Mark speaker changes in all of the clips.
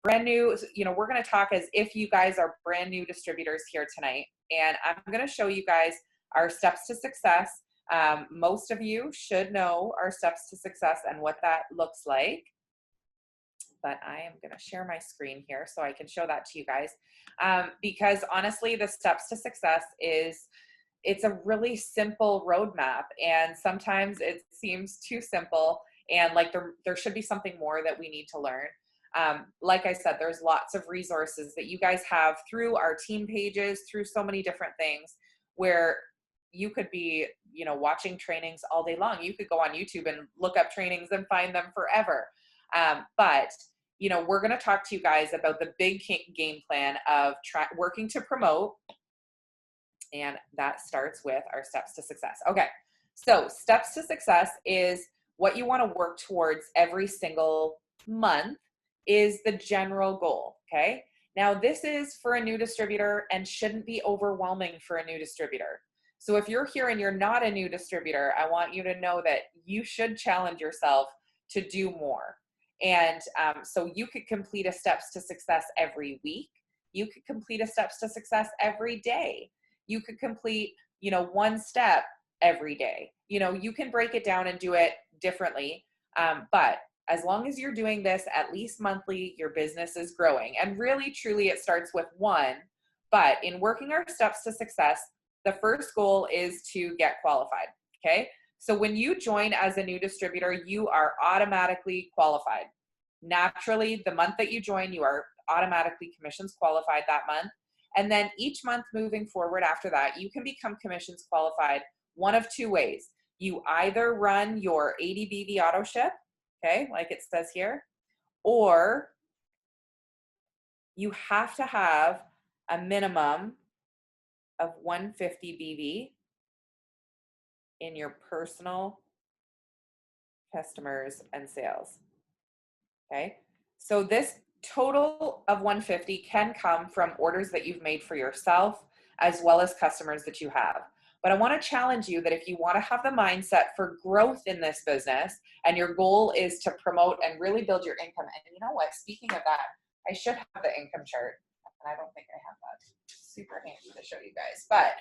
Speaker 1: brand new, you know, we're going to talk as if you guys are brand new distributors here tonight. And I'm going to show you guys our steps to success. Most of you should know our steps to success and what that looks like. But I am going to share my screen here so I can show that to you guys. Because honestly, the steps to success it's a really simple roadmap, and sometimes it seems too simple, and like there should be something more that we need to learn. Like I said, there's lots of resources that you guys have through our team pages, through so many different things, where you could be, you know, watching trainings all day long. You could go on YouTube and look up trainings and find them forever. But you know, we're going to talk to you guys about the big game plan of working to promote. And that starts with our steps to success. Okay, so steps to success is what you want to work towards every single month is the general goal, okay? Now, this is for a new distributor and shouldn't be overwhelming for a new distributor. So if you're here and you're not a new distributor, I want you to know that you should challenge yourself to do more. And so you could complete a steps to success every week. You could complete a steps to success every day. You could complete, you know, one step every day. You know, you can break it down and do it differently. But as long as you're doing this at least monthly, your business is growing. And really, truly, it starts with one. But in working our steps to success, the first goal is to get qualified, okay? So when you join as a new distributor, you are automatically qualified. Naturally, the month that you join, you are automatically commissions qualified that month. And then each month moving forward after that, you can become commissions qualified one of two ways. You either run your 80 BV auto ship, okay, like it says here, or you have to have a minimum of 150 BV in your personal customers and sales. Okay, so this total of 150 can come from orders that you've made for yourself as well as customers that you have. But I want to challenge you that if you want to have the mindset for growth in this business and your goal is to promote and really build your income, and you know what, speaking of that, I should have the income chart, and I don't think I have that. Super handy to show you guys. But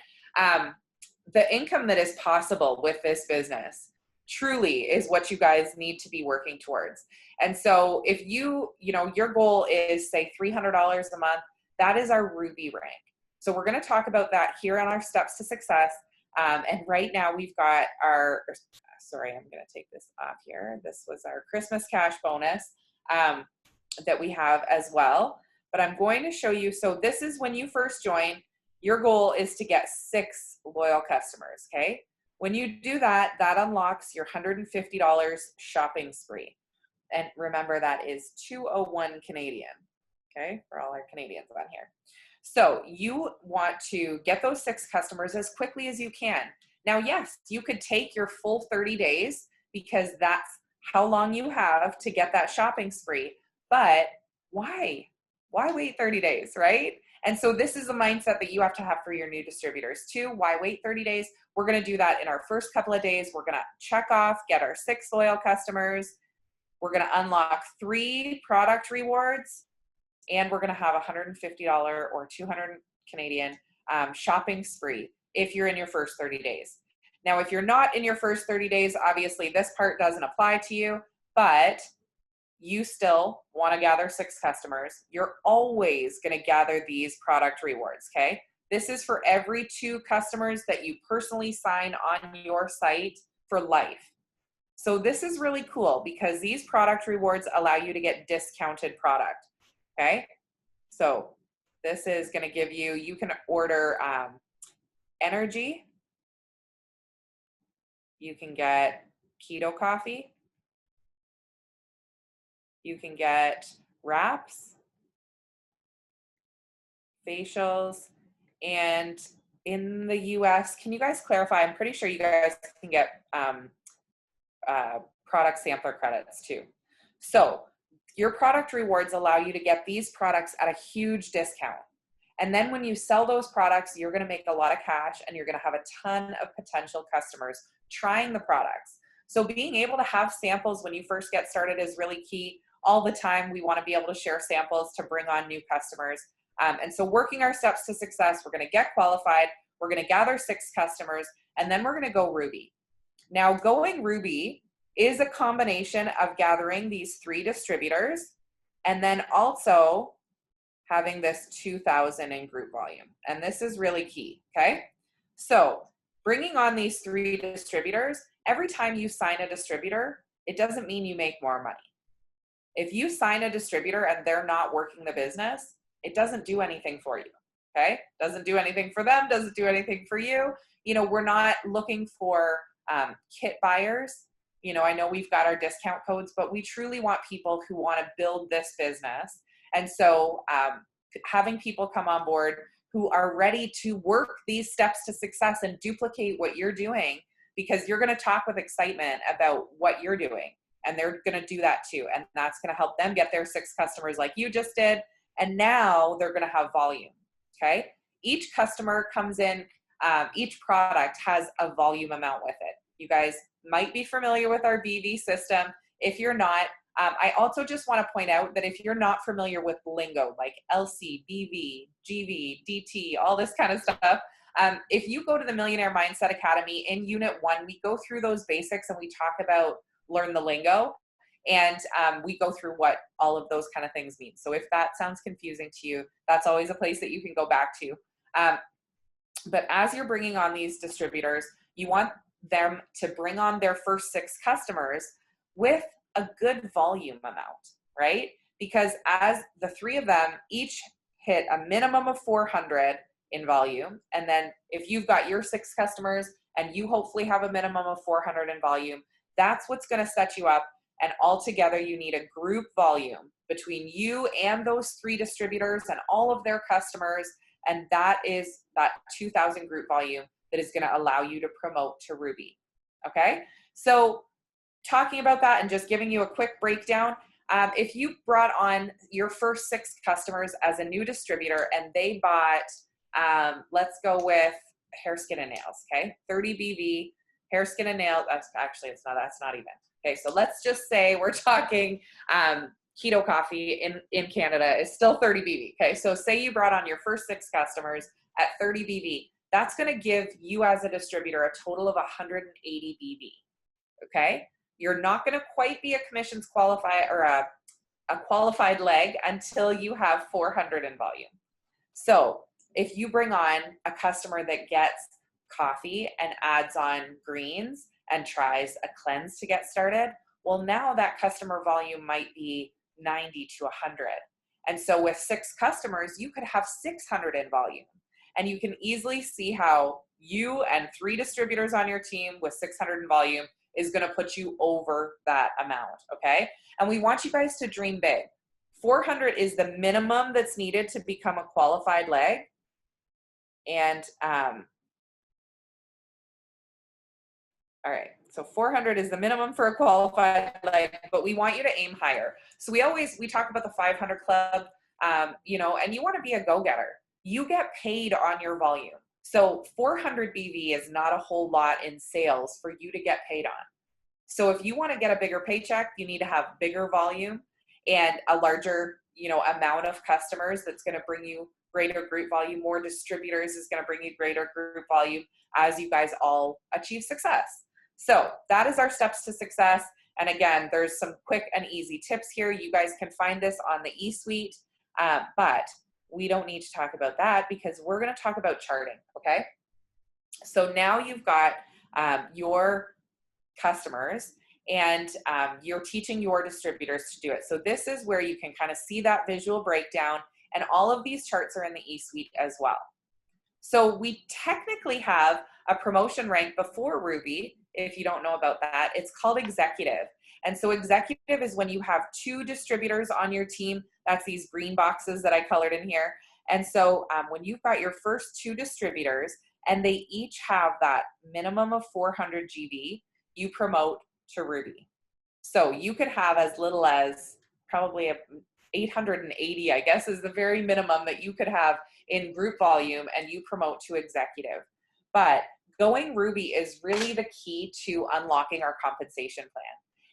Speaker 1: the income that is possible with this business truly is what you guys need to be working towards. And so if you know, your goal is say $300 a month, that is our Ruby rank. So we're going to talk about that here on our steps to success. And right now we've got our, sorry, I'm going to take this off here. This was our Christmas cash bonus that we have as well. But I'm going to show you, so this is when you first join, your goal is to get 6 loyal customers, okay? When you do that, that unlocks your $150 shopping spree. And remember, that is 201 Canadian, okay, for all our Canadians on here. So you want to get those 6 customers as quickly as you can. Now, yes, you could take your full 30 days because that's how long you have to get that shopping spree. But why? Why wait 30 days, right? And so this is a mindset that you have to have for your new distributors too. Why wait 30 days? We're going to do that in our first couple of days. We're going to check off, get our 6 loyal customers. We're going to unlock 3 product rewards, and we're going to have $150 or 200 Canadian shopping spree if you're in your first 30 days. Now, if you're not in your first 30 days, obviously this part doesn't apply to you, but you still want to gather 6 customers. You're always going to gather these product rewards, okay? This is for every 2 customers that you personally sign on your site for life. So this is really cool because these product rewards allow you to get discounted product, okay? So this is going to give you, you can order energy. You can get keto coffee. You can get wraps, facials, and in the US, can you guys clarify? I'm pretty sure you guys can get product sampler credits too. So your product rewards allow you to get these products at a huge discount. And then when you sell those products, you're going to make a lot of cash and you're going to have a ton of potential customers trying the products. So being able to have samples when you first get started is really key. all the time. We want to be able to share samples to bring on new customers. And so working our steps to success, we're going to get qualified, we're going to gather 6 customers, and then we're going to go Ruby. Now, going Ruby is a combination of gathering these 3 distributors and then also having this 2,000 in group volume. And this is really key, okay? So bringing on these 3 distributors, every time you sign a distributor, it doesn't mean you make more money. If you sign a distributor and they're not working the business, it doesn't do anything for you, okay? Doesn't do anything for them, doesn't do anything for you. You know, we're not looking for kit buyers. You know, I know we've got our discount codes, but we truly want people who want to build this business. And so having people come on board who are ready to work these steps to success and duplicate what you're doing, because you're going to talk with excitement about what you're doing. And they're going to do that too. And that's going to help them get their 6 customers like you just did. And now they're going to have volume, okay? Each customer comes in, each product has a volume amount with it. You guys might be familiar with our BV system. If you're not, I also just want to point out that if you're not familiar with lingo like LC, BV, GV, DT, all this kind of stuff, if you go to the Millionaire Mindset Academy in Unit 1, we go through those basics and we talk about learn the lingo, and we go through what all of those kind of things mean. So if that sounds confusing to you, that's always a place that you can go back to. But as you're bringing on these distributors, you want them to bring on their first 6 customers with a good volume amount, right? Because as the 3 of them each hit a minimum of 400 in volume, and then if you've got your 6 customers and you hopefully have a minimum of 400 in volume, that's what's going to set you up. And altogether, you need a group volume between you and those 3 distributors and all of their customers. And that is that 2,000 group volume that is going to allow you to promote to Ruby. Okay. So talking about that and just giving you a quick breakdown, if you brought on your first 6 customers as a new distributor and they bought, let's go with hair, skin, and nails. Okay. 30 BV, hair, skin, and nails. That's not even. Okay. So let's just say we're talking, keto coffee in Canada is still 30 BV. Okay. So say you brought on your first 6 customers at 30 BV. That's going to give you as a distributor a total of 180 BV. Okay. You're not going to quite be a commissions qualified or a qualified leg until you have 400 in volume. So if you bring on a customer that gets coffee and adds on greens and tries a cleanse to get started, well, now that customer volume might be 90 to 100. And so with 6 customers, you could have 600 in volume. And you can easily see how you and 3 distributors on your team with 600 in volume is going to put you over that amount, okay? And we want you guys to dream big. 400 is the minimum that's needed to become a qualified leg. And, all right, so 400 is the minimum for a qualified leg, but we want you to aim higher. So we talk about the 500 club, you know, and you want to be a go-getter. You get paid on your volume. So 400 BV is not a whole lot in sales for you to get paid on. So if you want to get a bigger paycheck, you need to have bigger volume and a larger, you know, amount of customers that's going to bring you greater group volume. More distributors is going to bring you greater group volume as you guys all achieve success. So that is our steps to success. And again, there's some quick and easy tips here. You guys can find this on the eSuite, but we don't need to talk about that because we're going to talk about charting, okay? So now you've got your customers and you're teaching your distributors to do it. So this is where you can kind of see that visual breakdown, and all of these charts are in the eSuite as well. So we technically have a promotion rank before Ruby. If you don't know about that, it's called executive. And so executive is when you have 2 distributors on your team. That's these green boxes that I colored in here. And so when you've got your first 2 distributors and they each have that minimum of 400 GV, you promote to Ruby. So you could have as little as probably 880, I guess, is the very minimum that you could have in group volume, and you promote to executive. But going Ruby is really the key to unlocking our compensation plan.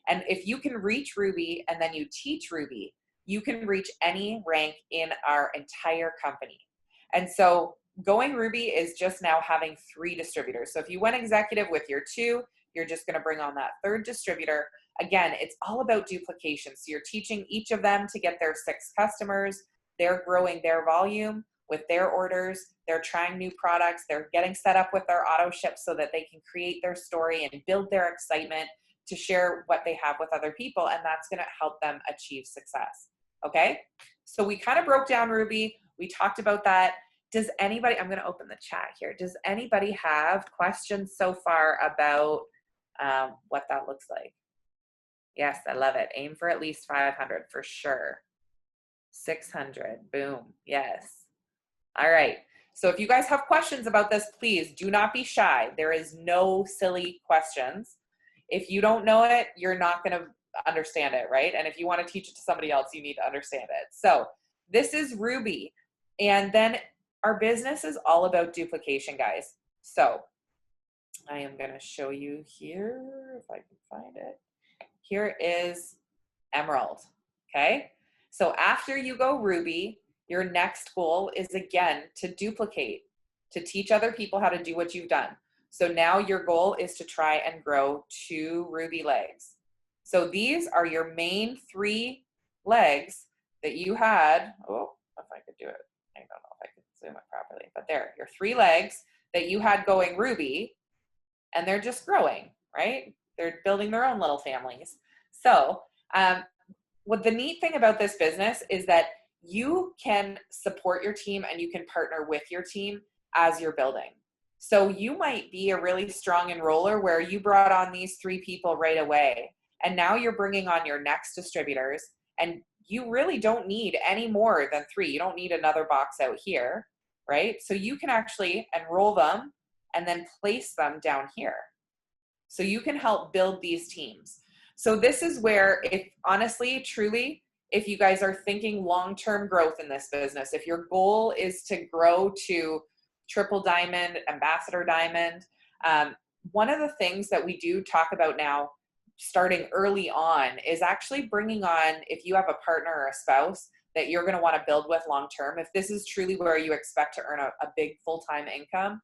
Speaker 1: And if you can reach Ruby and then you teach Ruby, you can reach any rank in our entire company. And so going Ruby is just now having 3 distributors. So if you went executive with your 2, you're just going to bring on that 3rd distributor. Again, it's all about duplication. So you're teaching each of them to get their 6 customers. They're growing their volume with their orders. They're trying new products. They're getting set up with their auto ship so that they can create their story and build their excitement to share what they have with other people. And that's going to help them achieve success. Okay. So we kind of broke down Ruby. We talked about that. Does anybody, I'm going to open the chat here. Does anybody have questions so far about what that looks like? Yes, I love it. Aim for at least 500 for sure. 600, boom, yes. All right, so if you guys have questions about this, please do not be shy. There is no silly questions. If you don't know it, you're not gonna understand it, right? And if you wanna teach it to somebody else, you need to understand it. So this is Ruby. And then our business is all about duplication, guys. So I am gonna show you here, if I can find it. Here is Emerald, okay? So after you go Ruby, your next goal is again to duplicate, to teach other people how to do what you've done. So now your goal is to try and grow 2 Ruby legs. So these are your main 3 legs that you had. Oh, if I could do it. I don't know if I could zoom it properly, but there, your 3 legs that you had going Ruby, and they're just growing, right? They're building their own little families. So what the neat thing about this business is that you can support your team and you can partner with your team as you're building. So you might be a really strong enroller where you brought on these 3 people right away, and now you're bringing on your next distributors, and you really don't need any more than 3. You don't need another box out here, right? So you can actually enroll them and then place them down here. So you can help build these teams. So this is where, if honestly, truly, if you guys are thinking long-term growth in this business, if your goal is to grow to triple diamond, ambassador diamond, one of the things that we do talk about now, starting early on, is actually bringing on, if you have a partner or a spouse that you're going to want to build with long-term, if this is truly where you expect to earn a big full-time income,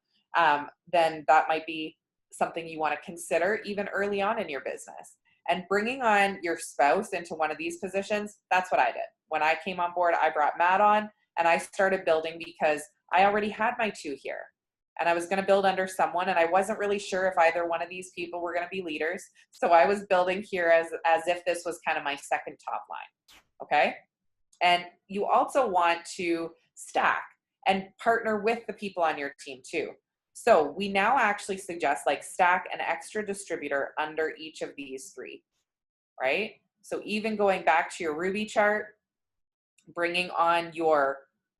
Speaker 1: then that might be something you want to consider even early on in your business. And bringing on your spouse into one of these positions, that's what I did. When I came on board, I brought Matt on and I started building because I already had my 2 here. And I was going to build under someone, and I wasn't really sure if either one of these people were going to be leaders. So I was building here as if this was kind of my second top line. Okay. And you also want to stack and partner with the people on your team too. So we now actually suggest like stack an extra distributor under each of these 3, right? So even going back to your Ruby chart, bringing on your,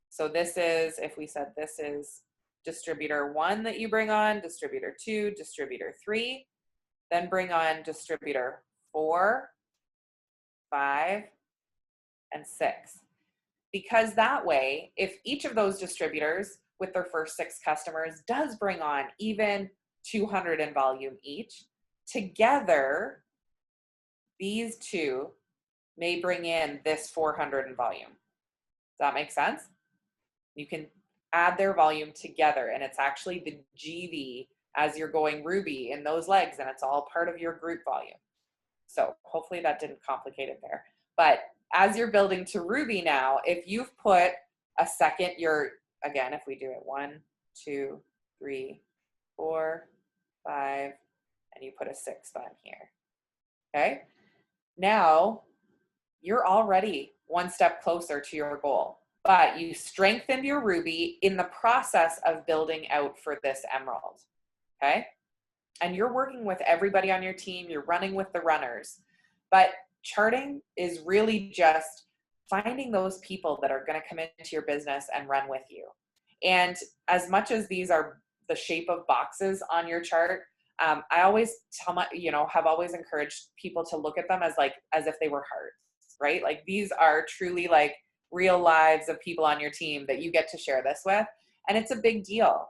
Speaker 1: so this is, if we said this is distributor 1 that you bring on, distributor 2, distributor 3, then bring on distributor 4, 5, and 6. Because that way, if each of those distributors with their first 6 customers does bring on even 200 in volume each, together, these 2 may bring in this 400 in volume. Does that make sense? You can add their volume together, and it's actually the GV as you're going Ruby in those legs, and it's all part of your group volume. So hopefully that didn't complicate it there. But as you're building to Ruby now, if you've put a second, again, if we do it 1, 2, 3, 4, 5, and you put a 6th on here, okay? Now you're already one step closer to your goal, but you strengthened your Ruby in the process of building out for this Emerald, okay? And you're working with everybody on your team, you're running with the runners, but charting is really just finding those people that are going to come into your business and run with you. And as much as these are the shape of boxes on your chart, I always have always encouraged people to look at them as if they were hearts, right? Like these are truly like real lives of people on your team that you get to share this with. And it's a big deal.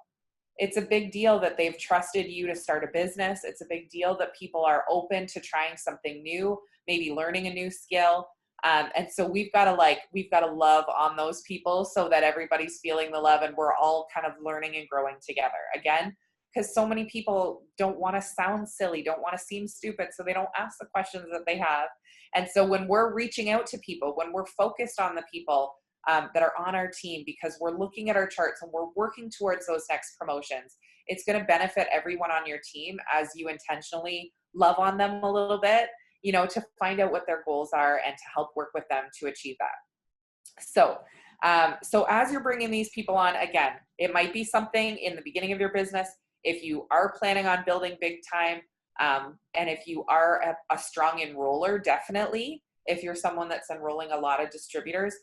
Speaker 1: It's a big deal that they've trusted you to start a business. It's a big deal that people are open to trying something new, maybe learning a new skill. And so we've got to love on those people so that everybody's feeling the love and we're all kind of learning and growing together. Again, because so many people don't want to sound silly, don't want to seem stupid, so they don't ask the questions that they have. And so when we're reaching out to people, when we're focused on the people that are on our team, because we're looking at our charts and we're working towards those next promotions, it's going to benefit everyone on your team as you intentionally love on them a little bit, to find out what their goals are and to help work with them to achieve that. So as you're bringing these people on, again, it might be something in the beginning of your business. If you are planning on building big time, and if you are a strong enroller, definitely, if you're someone that's enrolling a lot of distributors,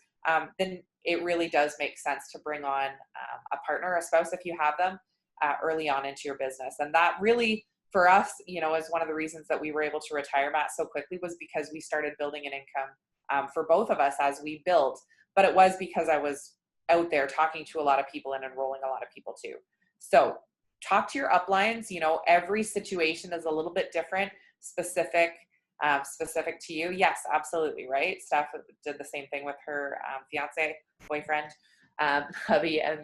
Speaker 1: then it really does make sense to bring on a partner, a spouse, if you have them, early on into your business. And that really, for us, is one of the reasons that we were able to retire Matt so quickly, was because we started building an income for both of us as we built. But it was because I was out there talking to a lot of people and enrolling a lot of people too. So talk to your uplines. Every situation is a little bit different, specific to you. Yes, absolutely. Right. Steph did the same thing with her fiance, boyfriend, hubby, and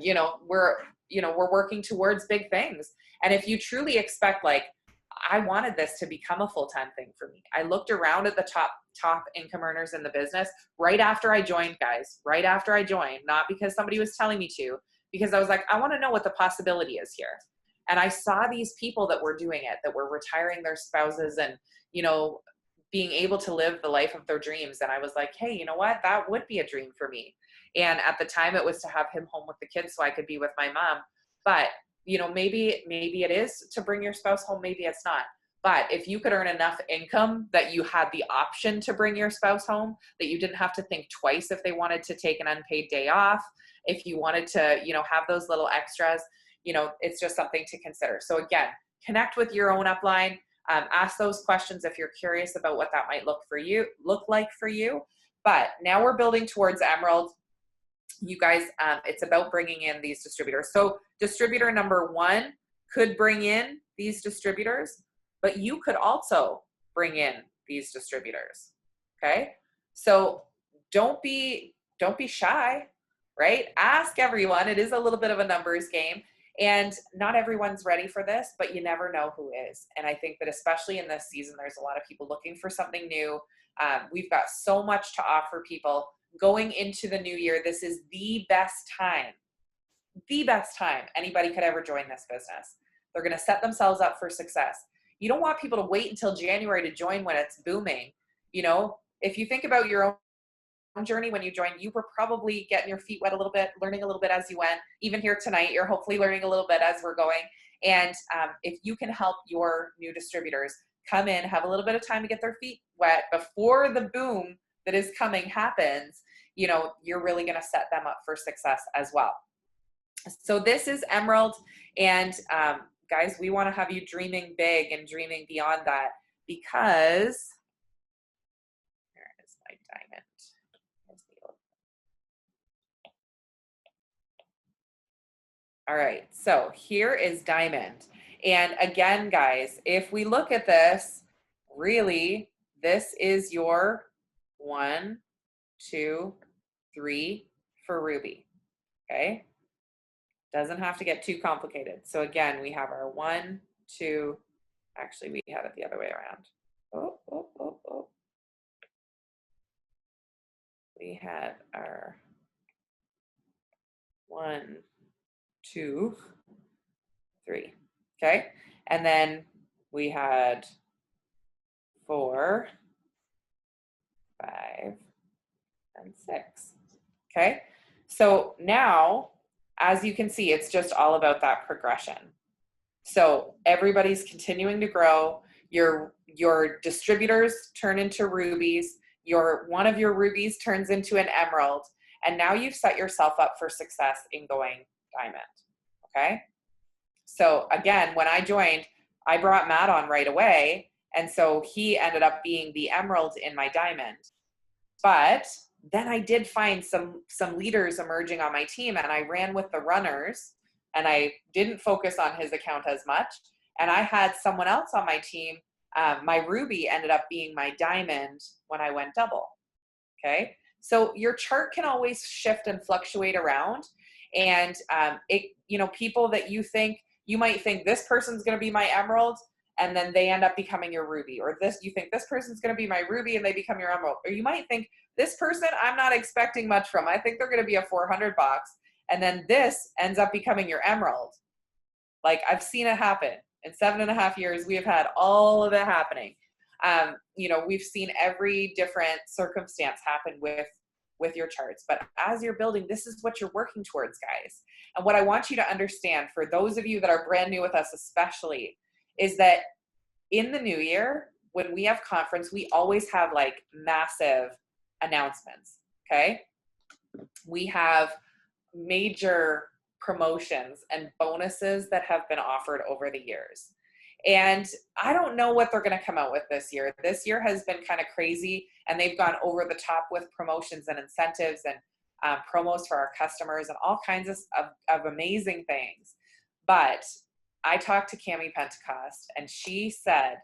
Speaker 1: we're working towards big things. And if you truly expect, like, I wanted this to become a full-time thing for me. I looked around at the top income earners in the business right after I joined, guys, not because somebody was telling me to, because I was like, I want to know what the possibility is here. And I saw these people that were doing it, that were retiring their spouses and, being able to live the life of their dreams. And I was like, hey, you know what? That would be a dream for me. And at the time it was to have him home with the kids so I could be with my mom. But, maybe it is to bring your spouse home. Maybe it's not. But if you could earn enough income that you had the option to bring your spouse home, that you didn't have to think twice if they wanted to take an unpaid day off, if you wanted to, have those little extras, it's just something to consider. So again, connect with your own upline. Ask those questions if you're curious about what that might look like for you. But now we're building towards Emerald. You guys, it's about bringing in these distributors. So distributor number 1 could bring in these distributors, but you could also bring in these distributors. Okay. So don't be shy, right? Ask everyone. It is a little bit of a numbers game. And not everyone's ready for this, but you never know who is. And I think that especially in this season, there's a lot of people looking for something new. We've got so much to offer people going into the new year. This is the best time anybody could ever join this business. They're going to set themselves up for success. You don't want people to wait until January to join when it's booming. If you think about your own journey when you joined, you were probably getting your feet wet a little bit, learning a little bit as you went. Even here tonight, you're hopefully learning a little bit as we're going. And if you can help your new distributors come in, have a little bit of time to get their feet wet before the boom that is coming happens, you're really going to set them up for success as well. So this is Emerald. And guys, we want to have you dreaming big and dreaming beyond that, because here is my diamond. All right, so here is Diamond. And again, guys, if we look at this, really, this is your 1, 2, 3 for Ruby, okay? Doesn't have to get too complicated. So again, we have our 1, 2, actually we had it the other way around. Oh. We had our 1, 2, 3, okay? And then we had 4, 5, and 6, okay? So now, as you can see, it's just all about that progression. So everybody's continuing to grow. Your distributors turn into rubies. One of your rubies turns into an emerald. And now you've set yourself up for success in going diamond, okay? So again, when I joined, I brought Matt on right away. And so he ended up being the emerald in my diamond. But then I did find some leaders emerging on my team, and I ran with the runners, and I didn't focus on his account as much. And I had someone else on my team. My ruby ended up being my diamond when I went double. Okay. So your chart can always shift and fluctuate around. And people that you might think this person's going to be my emerald, and then they end up becoming your ruby, or you think this person's going to be my ruby and they become your emerald. Or you might think this person I'm not expecting much from. I think they're going to be a 400 box, and then this ends up becoming your emerald. Like, I've seen it happen. In 7.5 years, we have had all of it happening. We've seen every different circumstance happen with your charts. But as you're building, this is what you're working towards, guys. And what I want you to understand, for those of you that are brand new with us especially, is that in the new year, when we have conference, we always have like massive announcements, okay? We have major promotions and bonuses that have been offered over the years. And I don't know what they're going to come out with this year. This year has been kind of crazy, and they've gone over the top with promotions and incentives and promos for our customers and all kinds of amazing things. But I talked to Cami Pentecost, and she said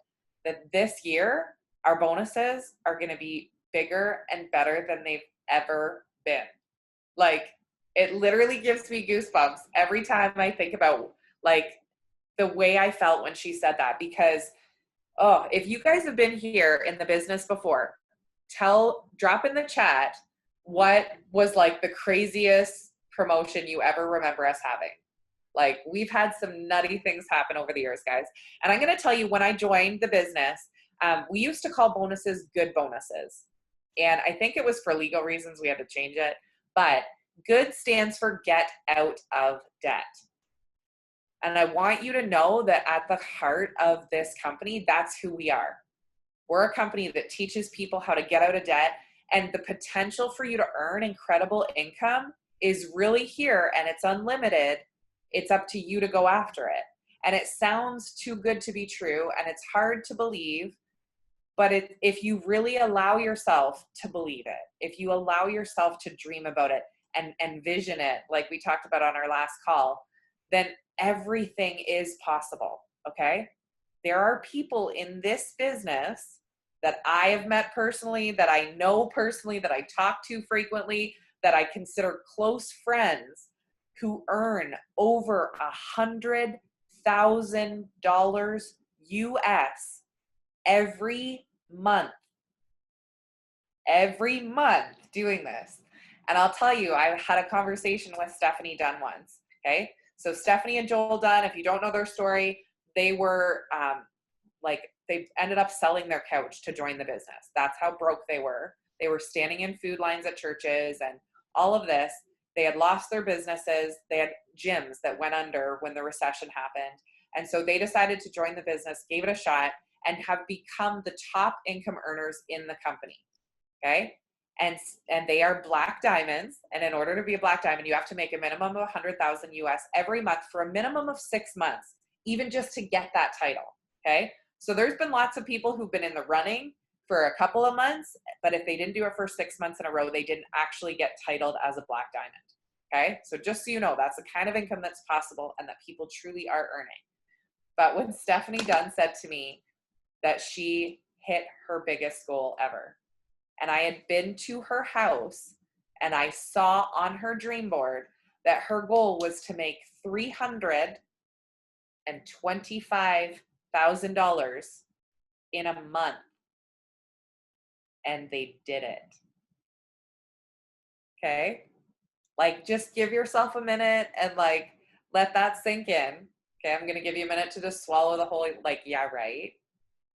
Speaker 1: that this year our bonuses are going to be bigger and better than they've ever been. Like, it literally gives me goosebumps every time I think about like the way I felt when she said that, because if you guys have been here in the business before, drop in the chat what was like the craziest promotion you ever remember us having. Like, we've had some nutty things happen over the years, guys. And I'm going to tell you, when I joined the business, we used to call bonuses good bonuses. And I think it was for legal reasons we had to change it. But good stands for get out of debt. And I want you to know that at the heart of this company, that's who we are. We're a company that teaches people how to get out of debt, and the potential for you to earn incredible income is really here, and it's unlimited. It's up to you to go after it. And it sounds too good to be true, and it's hard to believe, but if you really allow yourself to believe it, if you allow yourself to dream about it and vision it, like we talked about on our last call, then everything is possible, okay? There are people in this business that I have met personally, that I know personally, that I talk to frequently, that I consider close friends, who earn over $100,000 US every month doing this. And I'll tell you, I had a conversation with Stephanie Dunn once, okay? So Stephanie and Joel Dunn, if you don't know their story, they were they ended up selling their couch to join the business. That's how broke they were. They were standing in food lines at churches and all of this. They had lost their businesses. They had gyms that went under when the recession happened. And so they decided to join the business, gave it a shot, and have become the top income earners in the company, okay? And they are black diamonds. And in order to be a black diamond, you have to make a minimum of 100,000 US every month for a minimum of 6 months, even just to get that title, okay? So there's been lots of people who've been in the running for a couple of months, but if they didn't do it for 6 months in a row, they didn't actually get titled as a black diamond, okay? So just so you know, that's the kind of income that's possible and that people truly are earning. But when Stephanie Dunn said to me that she hit her biggest goal ever, and I had been to her house and I saw on her dream board that her goal was to make $325,000 in a month. And they did it. Okay? Like, just give yourself a minute and like, let that sink in. Okay, I'm going to give you a minute to just swallow the whole, like, yeah, right?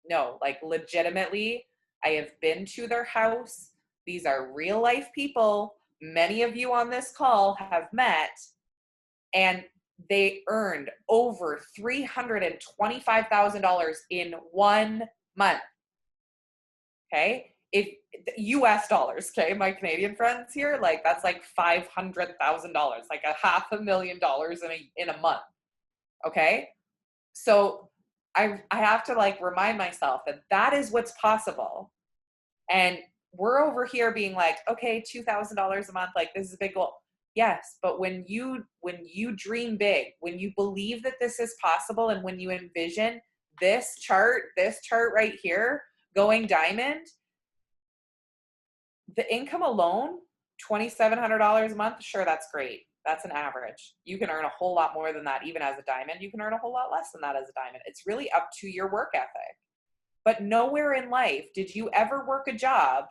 Speaker 1: No, like, legitimately, I have been to their house. These are real life people. Many of you on this call have met, and they earned over $325,000 in 1 month. Okay? If US dollars, okay, my Canadian friends here, like, that's like $500,000, like $500,000 in a month. Okay? So I have to like remind myself that that is what's possible. And we're over here being like, okay, $2,000 a month, like, this is a big goal. Yes, but when you dream big, when you believe that this is possible, and when you envision this chart right here going diamond, the income alone, $2,700 a month, sure, that's great. That's an average. You can earn a whole lot more than that even as a diamond. You can earn a whole lot less than that as a diamond. It's really up to your work ethic. But nowhere in life did you ever work a job,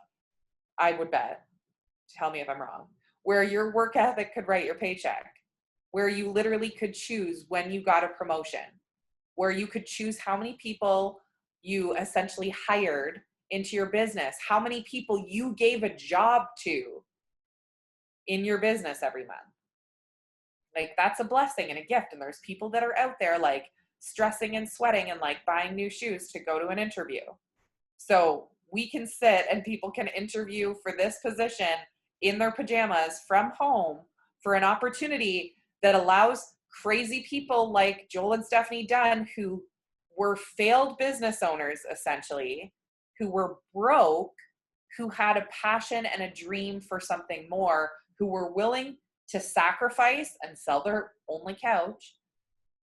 Speaker 1: I would bet, tell me if I'm wrong, where your work ethic could write your paycheck, where you literally could choose when you got a promotion, where you could choose how many people you essentially hired into your business, how many people you gave a job to in your business every month. Like, that's a blessing and a gift. And there's people that are out there like stressing and sweating and like buying new shoes to go to an interview. So we can sit and people can interview for this position in their pajamas from home for an opportunity that allows crazy people like Joel and Stephanie Dunn, who were failed business owners, essentially, who were broke, who had a passion and a dream for something more, who were willing to sacrifice and sell their only couch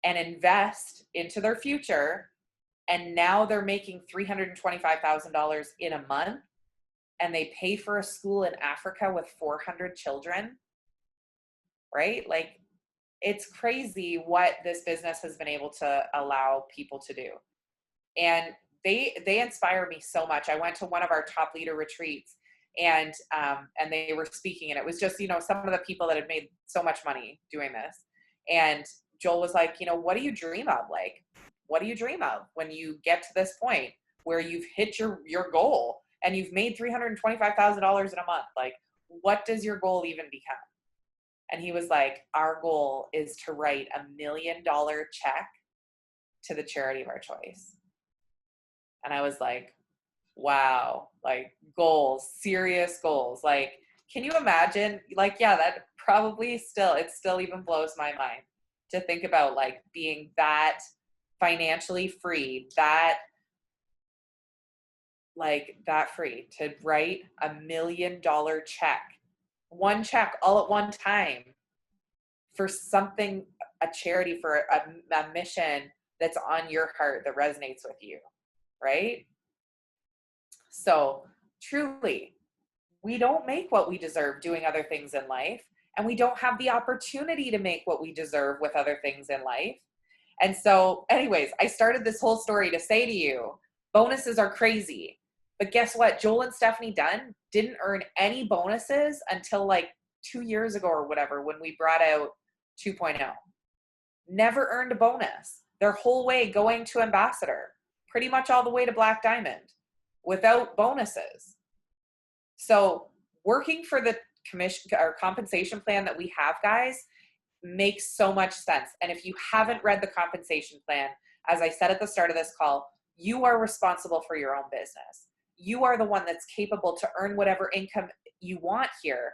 Speaker 1: and invest into their future. And now they're making $325,000 in a month, and they pay for a school in Africa with 400 children, right? Like, it's crazy what this business has been able to allow people to do. And they inspire me so much. I went to one of our top leader retreats, and they were speaking, and it was just, some of the people that had made so much money doing this. And Joel was like, what do you dream of? Like, what do you dream of when you get to this point where you've hit your goal and you've made $325,000 in a month? Like, what does your goal even become? And he was like, our goal is to write $1 million check to the charity of our choice. And I was like, wow, like, goals, serious goals. Like, can you imagine? Like, yeah, that probably it still even blows my mind to think about, like, being that financially free, that free to write $1 million check, one check all at one time for something, a charity, for a mission that's on your heart, that resonates with you, right? So truly, we don't make what we deserve doing other things in life, and we don't have the opportunity to make what we deserve with other things in life. And so anyways, I started this whole story to say to you, bonuses are crazy. But guess what? Joel and Stephanie Dunn didn't earn any bonuses until like 2 years ago or whatever, when we brought out 2.0. Never earned a bonus their whole way going to ambassador, pretty much all the way to Black Diamond, without bonuses. So working for the commission or compensation plan that we have, guys, makes so much sense. And if you haven't read the compensation plan, as I said at the start of this call, you are responsible for your own business. You are the one that's capable to earn whatever income you want here,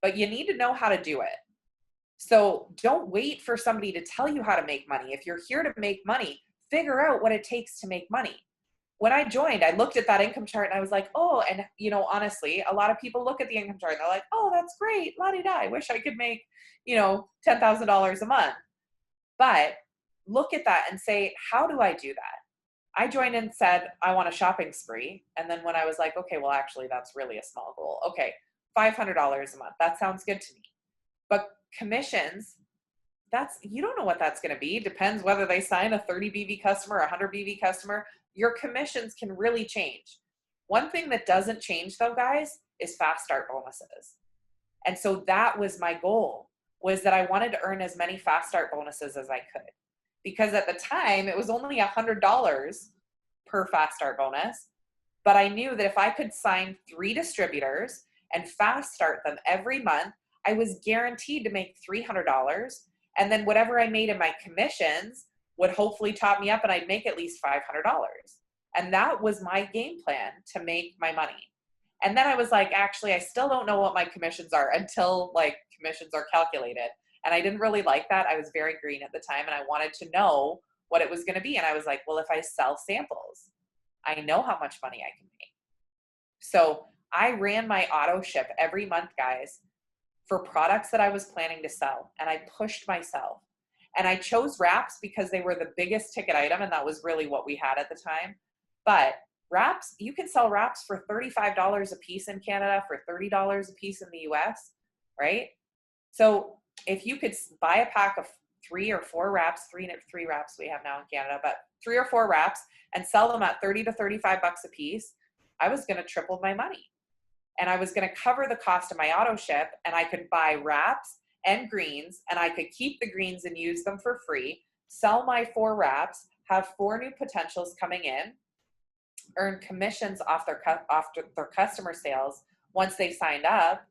Speaker 1: but you need to know how to do it. So don't wait for somebody to tell you how to make money. If you're here to make money, figure out what it takes to make money. When I joined, I looked at that income chart and I was like, oh, and honestly, a lot of people look at the income chart and they're like, oh, that's great, la-di-da, I wish I could make, $10,000 a month. But look at that and say, how do I do that? I joined and said, I want a shopping spree. And then when I was like, okay, well, actually, that's really a small goal. Okay, $500 a month. That sounds good to me. But commissions, you don't know what that's going to be. Depends whether they sign a 30 BV customer, a 100 BV customer. Your commissions can really change. One thing that doesn't change, though, guys, is fast start bonuses. And so that was my goal, was that I wanted to earn as many fast start bonuses as I could. Because at the time, it was only $100 per fast start bonus. But I knew that if I could sign 3 distributors and fast start them every month, I was guaranteed to make $300. And then whatever I made in my commissions would hopefully top me up, and I'd make at least $500. And that was my game plan to make my money. And then I was like, actually, I still don't know what my commissions are until like commissions are calculated. And I didn't really like that. I was very green at the time, and I wanted to know what it was going to be. And I was like, well, if I sell samples, I know how much money I can make. So I ran my auto ship every month, guys, for products that I was planning to sell. And I pushed myself. And I chose wraps because they were the biggest ticket item, and that was really what we had at the time. But wraps, you can sell wraps for $35 a piece in Canada, for $30 a piece in the US, right? So if you could buy a pack of 3 or 4 wraps, three wraps we have now in Canada, but 3 or 4 wraps, and sell them at 30 to 35 bucks a piece, I was going to triple my money. And I was going to cover the cost of my auto ship, and I could buy wraps and greens, and I could keep the greens and use them for free, sell my 4 wraps, have 4 new potentials coming in, earn commissions off their customer sales once they signed up,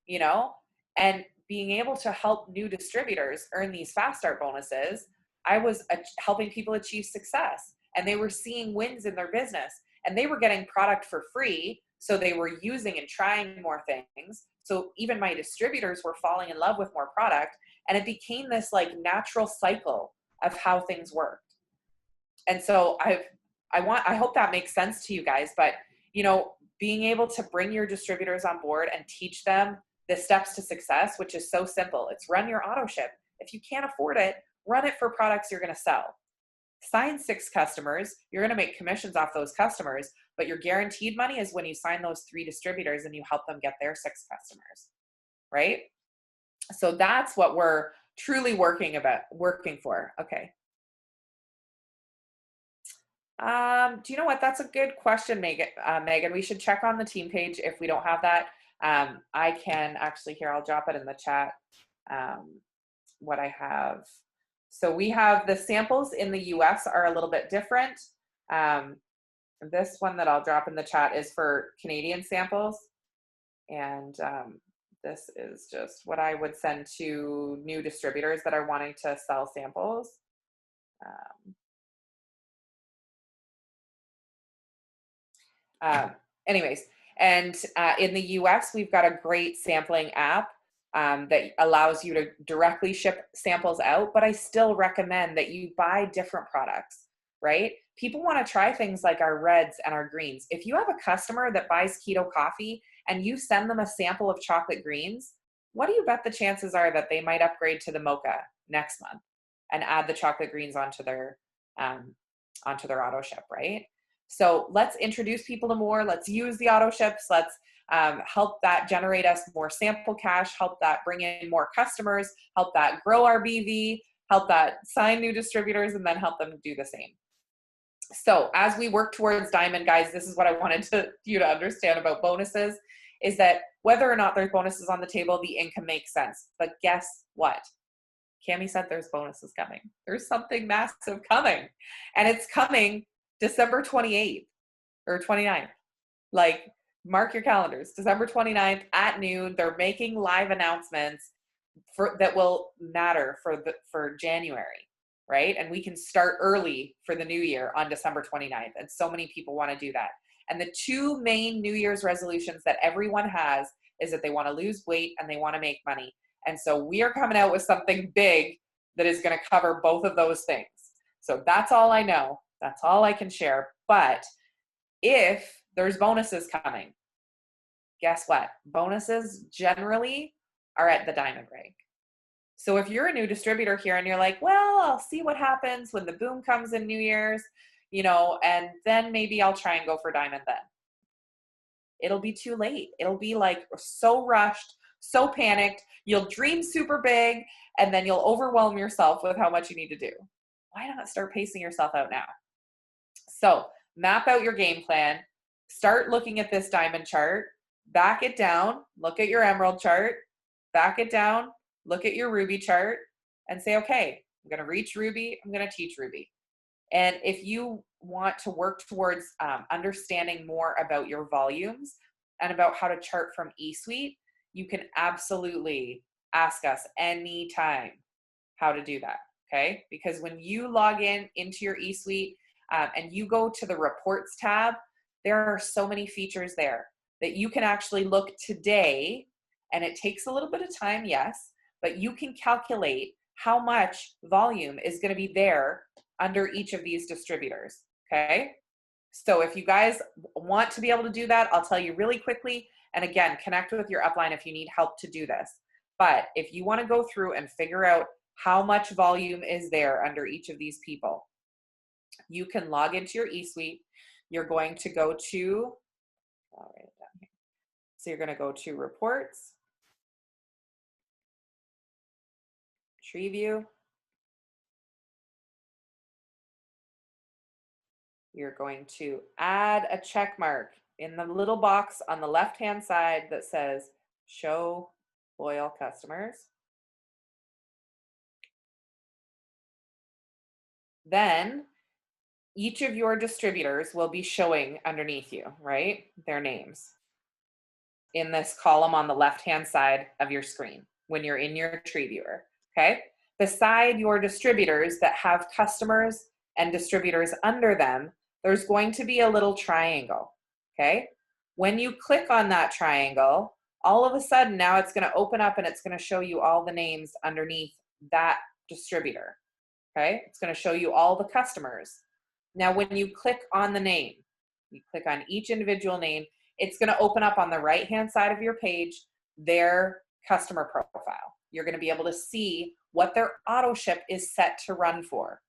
Speaker 1: you know, and being able to help new distributors earn these fast start bonuses. I was helping people achieve success, and they were seeing wins in their business, and they were getting product for free. So they were using and trying more things. So even my distributors were falling in love with more product, and it became this like natural cycle of how things worked. And so I hope that makes sense to you guys, but you know, being able to bring your distributors on board and teach them the steps to success, which is so simple. It's run your auto ship. If you can't afford it, run it for products you're going to sell. Sign 6 customers. You're going to make commissions off those customers, but your guaranteed money is when you sign those 3 distributors and you help them get their 6 customers, right? So that's what we're truly working for. Okay. Do you know what? That's a good question, Megan. We should check on the team page if we don't have that. I can actually, here, I'll drop it in the chat, what I have. So we have the samples in the US are a little bit different. This one that I'll drop in the chat is for Canadian samples. And this is just what I would send to new distributors that are wanting to sell samples. Anyways, and in the US, we've got a great sampling app that allows you to directly ship samples out, but I still recommend that you buy different products, right? People want to try things like our reds and our greens. If you have a customer that buys keto coffee and you send them a sample of chocolate greens, what do you bet the chances are that they might upgrade to the mocha next month and add the chocolate greens onto their auto ship, right? So let's introduce people to more. Let's use the auto ships. Let's help that generate us more sample cash, help that bring in more customers, help that grow our BV, help that sign new distributors, and then help them do the same. So as we work towards Diamond, guys, this is what I wanted you to understand about bonuses, is that whether or not there's bonuses on the table, the income makes sense. But guess what? Cami said there's bonuses coming. There's something massive coming. And it's coming December 28th or 29th. Like, mark your calendars. December 29th at noon. They're making live announcements that will matter for January, right? And we can start early for the new year on December 29th. And so many people want to do that. And the 2 main New Year's resolutions that everyone has is that they want to lose weight and they want to make money. And so we are coming out with something big that is going to cover both of those things. So that's all I know. That's all I can share. But if there's bonuses coming, guess what? Bonuses generally are at the diamond rank. So if you're a new distributor here and you're like, well, I'll see what happens when the boom comes in New Year's, you know, and then maybe I'll try and go for diamond then. It'll be too late. It'll be like so rushed, so panicked. You'll dream super big, and then you'll overwhelm yourself with how much you need to do. Why not start pacing yourself out now? So map out your game plan. Start looking at this diamond chart. Back it down. Look at your emerald chart. Back it down. Look at your ruby chart and say, okay, I'm going to reach ruby. I'm going to teach ruby. And if you want to work towards understanding more about your volumes and about how to chart from eSuite, you can absolutely ask us anytime how to do that, okay? Because when you log into your eSuite and you go to the reports tab, there are so many features there that you can actually look today, and it takes a little bit of time, yes, but you can calculate how much volume is going to be there under each of these distributors, okay? So if you guys want to be able to do that, I'll tell you really quickly. And again, connect with your upline if you need help to do this. But if you want to go through and figure out how much volume is there under each of these people, you can log into your eSuite. You're going to go to, I'll write it down here. So you're going to go to reports, tree view. You're going to add a check mark in the little box on the left-hand side that says show loyal customers. Then each of your distributors will be showing underneath you, right? Their names in this column on the left-hand side of your screen when you're in your tree viewer, okay? Beside your distributors that have customers and distributors under them, there's going to be a little triangle, okay? When you click on that triangle, all of a sudden now it's going to open up and it's going to show you all the names underneath that distributor, okay? It's going to show you all the customers. Now, when you click on the name, you click on each individual name, it's going to open up on the right-hand side of your page their customer profile. You're going to be able to see what their auto ship is set to run for.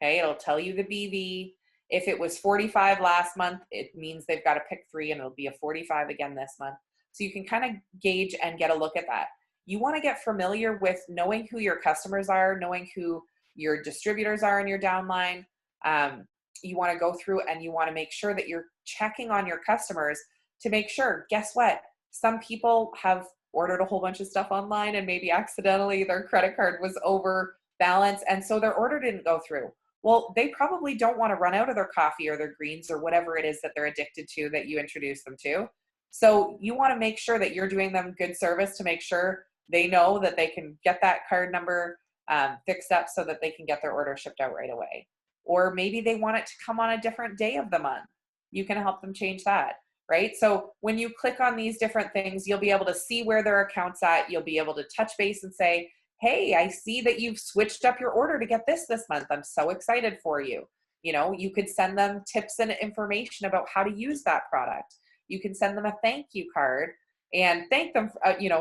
Speaker 1: Okay, it'll tell you the BV. If it was 45 last month, it means they've got to pick 3 and it'll be a 45 again this month. So you can kind of gauge and get a look at that. You want to get familiar with knowing who your customers are, knowing who your distributors are in your downline. You want to go through and you want to make sure that you're checking on your customers to make sure, guess what? Some people have ordered a whole bunch of stuff online and maybe accidentally their credit card was over balance and so their order didn't go through. Well, they probably don't want to run out of their coffee or their greens or whatever it is that they're addicted to that you introduce them to. So you want to make sure that you're doing them good service to make sure they know that they can get that card number fixed up so that they can get their order shipped out right away. Or maybe they want it to come on a different day of the month. You can help them change that, right? So when you click on these different things, you'll be able to see where their account's at. You'll be able to touch base and say, hey, I see that you've switched up your order to get this month. I'm so excited for you. You know, you could send them tips and information about how to use that product. You can send them a thank you card and thank them,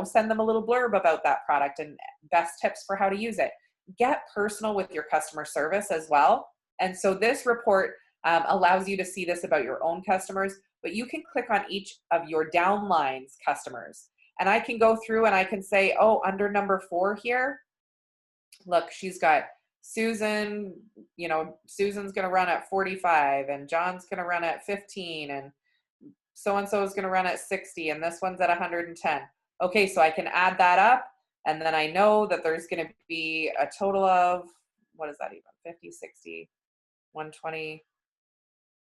Speaker 1: send them a little blurb about that product and best tips for how to use it. Get personal with your customer service as well. And so this report allows you to see this about your own customers, but you can click on each of your downlines customers. And I can go through and I can say, oh, under number 4 here, look, she's got Susan, Susan's going to run at 45 and John's going to run at 15 and so-and-so is going to run at 60 and this one's at 110. Okay, so I can add that up and then I know that there's going to be a total of, what is that even, 50, 60, 120,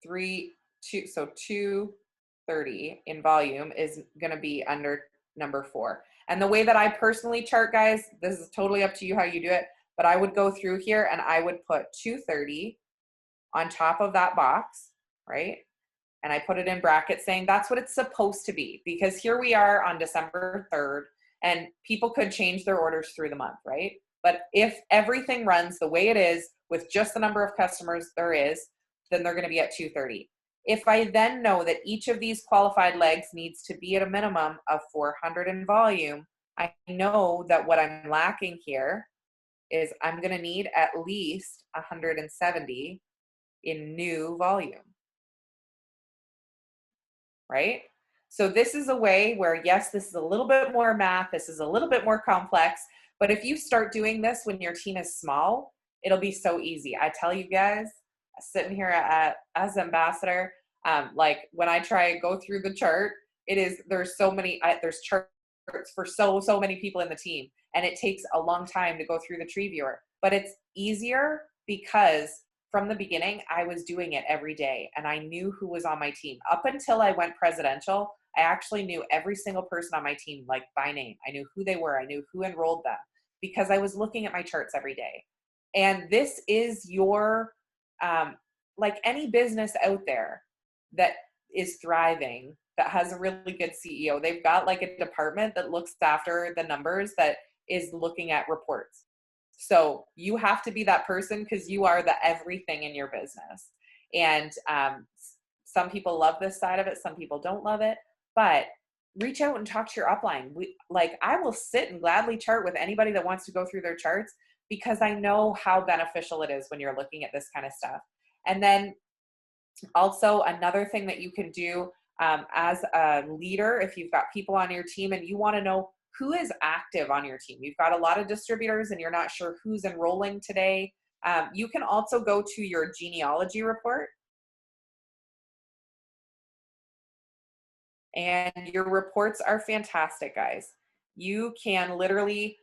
Speaker 1: 3, 2, so 230 in volume is going to be under number 4. And the way that I personally chart, guys, this is totally up to you how you do it, but I would go through here and I would put 230 on top of that box, right? And I put it in brackets saying that's what it's supposed to be, because here we are on December 3rd and people could change their orders through the month, right? But if everything runs the way it is with just the number of customers there is, then they're going to be at 230. If I then know that each of these qualified legs needs to be at a minimum of 400 in volume, I know that what I'm lacking here is I'm going to need at least 170 in new volume, right? So this is a way where, yes, this is a little bit more math, this is a little bit more complex, but if you start doing this when your team is small, it'll be so easy. I tell you guys, sitting here as ambassador, like when I try and go through the chart, there's so many, there's charts for so many people in the team, and it takes a long time to go through the tree viewer, but it's easier because from the beginning, I was doing it every day and I knew who was on my team. Up until I went presidential, I actually knew every single person on my team, like by name. I knew who they were. I knew who enrolled them because I was looking at my charts every day. And this is your, like any business out there that is thriving, that has a really good CEO, they've got like a department that looks after the numbers, that is looking at reports. So you have to be that person because you are the everything in your business. And some people love this side of it. Some people don't love it. But reach out and talk to your upline. I will sit and gladly chart with anybody that wants to go through their charts, because I know how beneficial it is when you're looking at this kind of stuff. And then also another thing that you can do as a leader, if you've got people on your team and you want to know who is active on your team, you've got a lot of distributors and you're not sure who's enrolling today, you can also go to your genealogy report. And your reports are fantastic, guys. You can literally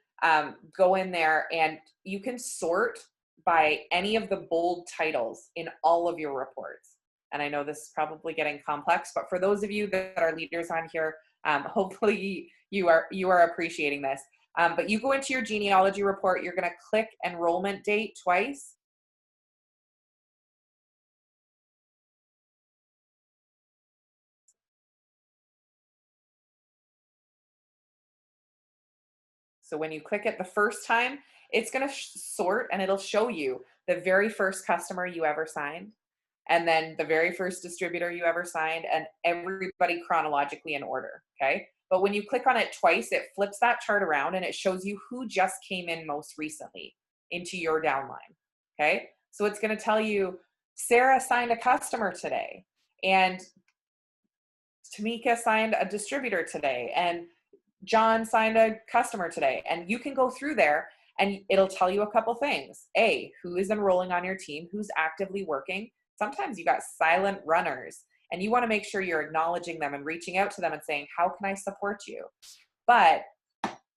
Speaker 1: go in there and you can sort by any of the bold titles in all of your reports. And I know this is probably getting complex, but for those of you that are leaders on here, hopefully you are appreciating this. But you go into your genealogy report, you're going to click enrollment date twice. So when you click it the first time, it's going to sort and it'll show you the very first customer you ever signed, and then the very first distributor you ever signed, and everybody chronologically in order, okay? But when you click on it twice, it flips that chart around and it shows you who just came in most recently into your downline, okay? So it's going to tell you, Sarah signed a customer today, and Tamika signed a distributor today, and John signed a customer today. And you can go through there and it'll tell you a couple things. A, who is enrolling on your team, who's actively working. Sometimes you got silent runners and you want to make sure you're acknowledging them and reaching out to them and saying, how can I support you? But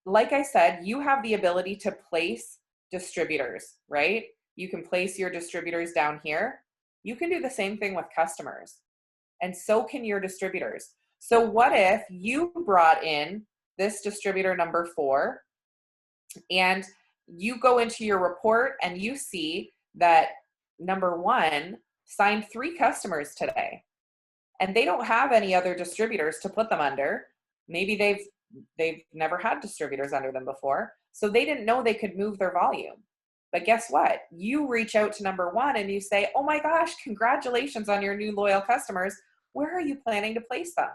Speaker 1: like I said, you have the ability to place distributors, right? You can place your distributors down here. You can do the same thing with customers, and so can your distributors. So what if you brought in this distributor number 4, and you go into your report and you see that number 1 signed 3 customers today, and they don't have any other distributors to put them under. Maybe they've never had distributors under them before, so they didn't know they could move their volume. But guess what? You reach out to number 1 and you say, oh my gosh, congratulations on your new loyal customers. Where are you planning to place them?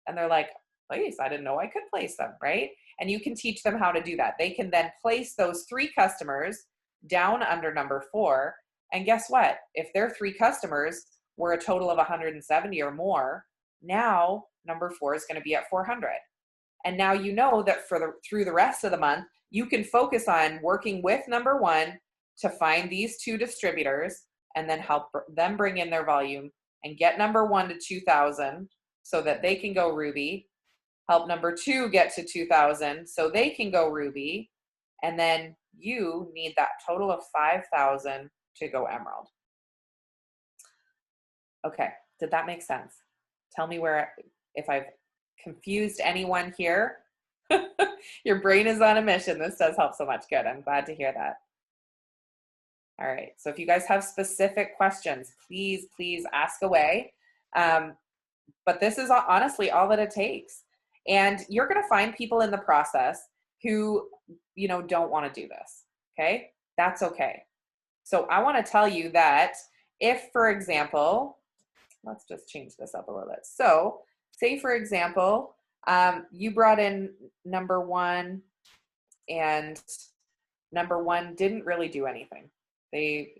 Speaker 1: And they're like, place, I didn't know I could place them, right? And you can teach them how to do that. They can then place those 3 customers down under number 4. And guess what? If their 3 customers were a total of 170 or more, now number 4 is going to be at 400. And now you know that through the rest of the month, you can focus on working with number 1 to find these 2 distributors and then help them bring in their volume and get number 1 to 2,000 so that they can go Ruby. Help number 2 get to 2,000 so they can go Ruby. And then you need that total of 5,000 to go Emerald. Okay, did that make sense? Tell me if I've confused anyone here. Your brain is on a mission. This does help so much. Good, I'm glad to hear that. All right, so if you guys have specific questions, please ask away. But this is honestly all that it takes. And you're going to find people in the process who, don't want to do this. Okay. That's okay. So I want to tell you that if, for example, let's just change this up a little bit. So say, for example, you brought in number 1 and number 1 didn't really do anything. They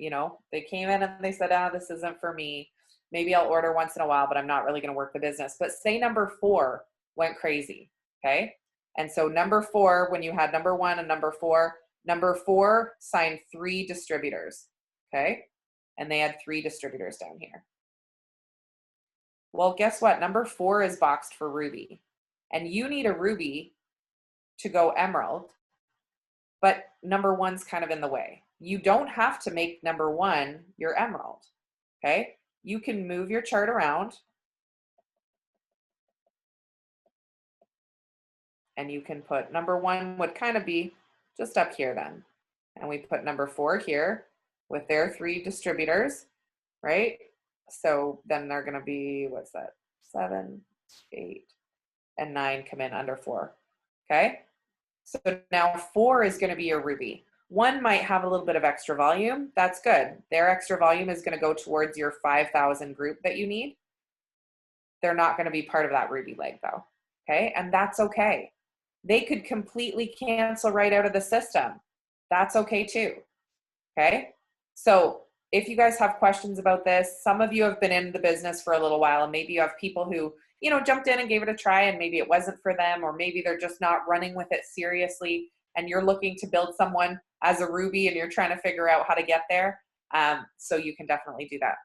Speaker 1: came in and they said, this isn't for me. Maybe I'll order once in a while, but I'm not really going to work the business. But say number 4 went crazy, okay? And so number 4, when you had number 1 and number 4 signed 3 distributors, okay? And they had 3 distributors down here. Well, guess what? Number 4 is boxed for Ruby. And you need a Ruby to go Emerald, but number 1's kind of in the way. You don't have to make number 1 your Emerald, okay? You can move your chart around and you can put number 1 would kind of be just up here then. And we put number 4 here with their 3 distributors, right? So then they're going to be, what's that? 7, 8, and 9 come in under 4, okay? So now 4 is going to be your Ruby. 1 might have a little bit of extra volume. That's good. Their extra volume is going to go towards your 5,000 group that you need. They're not going to be part of that Ruby leg though. Okay. And that's okay. They could completely cancel right out of the system. That's okay too. Okay. So if you guys have questions about this, some of you have been in the business for a little while, and maybe you have people who, jumped in and gave it a try, and maybe it wasn't for them, or maybe they're just not running with it seriously, and you're looking to build someone as a Ruby and you're trying to figure out how to get there. So you can definitely do that.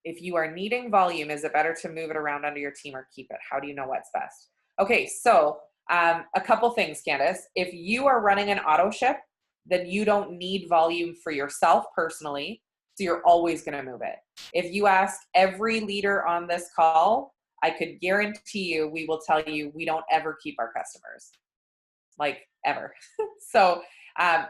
Speaker 1: If you are needing volume, is it better to move it around under your team or keep it? How do you know what's best? Okay, so a couple things, Candace. If you are running an auto ship, then you don't need volume for yourself personally, so you're always going to move it. If you ask every leader on this call, I could guarantee you we will tell you we don't ever keep our customers, like ever. So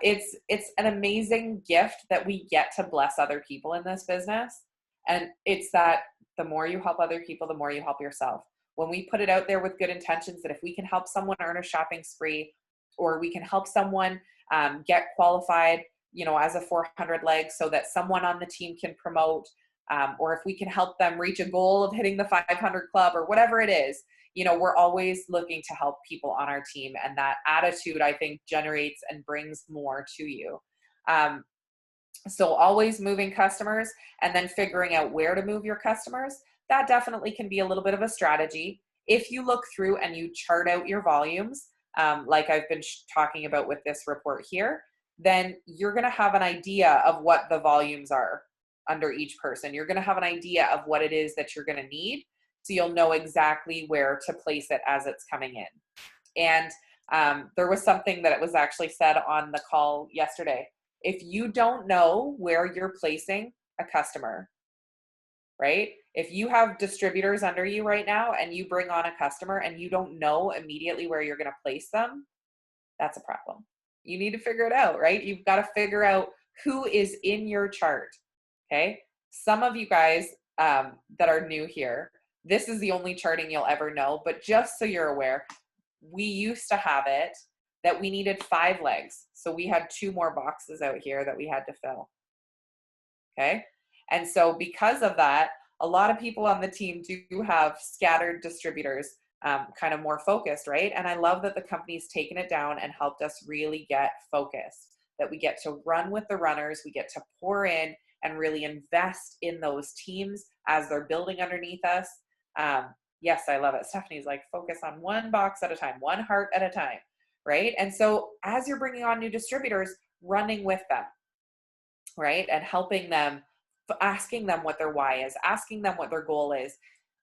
Speaker 1: it's an amazing gift that we get to bless other people in this business. And it's that the more you help other people, the more you help yourself. When we put it out there with good intentions, that if we can help someone earn a shopping spree, or we can help someone get qualified, as a 400 leg so that someone on the team can promote, or if we can help them reach a goal of hitting the 500 club or whatever it is, we're always looking to help people on our team. And that attitude, I think, generates and brings more to you. So always moving customers and then figuring out where to move your customers, that definitely can be a little bit of a strategy. If you look through and you chart out your volumes, like I've been talking about with this report here, then you're going to have an idea of what the volumes are under each person. You're going to have an idea of what it is that you're going to need. So you'll know exactly where to place it as it's coming in. And there was something that was actually said on the call yesterday. If you don't know where you're placing a customer, right? If you have distributors under you right now and you bring on a customer and you don't know immediately where you're going to place them, that's a problem. You need to figure it out, right? You've got to figure out who is in your chart, okay? Some of you guys that are new here, this is the only charting you'll ever know, but just so you're aware, we used to have it that we needed 5 legs. So we had 2 more boxes out here that we had to fill. Okay. And so because of that, a lot of people on the team do have scattered distributors, kind of more focused, right? And I love that the company's taken it down and helped us really get focused, that we get to run with the runners, we get to pour in and really invest in those teams as they're building underneath us. Yes, I love it. Stephanie's like, focus on one box at a time, one heart at a time. Right? And so as you're bringing on new distributors, running with them, right? And helping them, asking them what their why is, asking them what their goal is.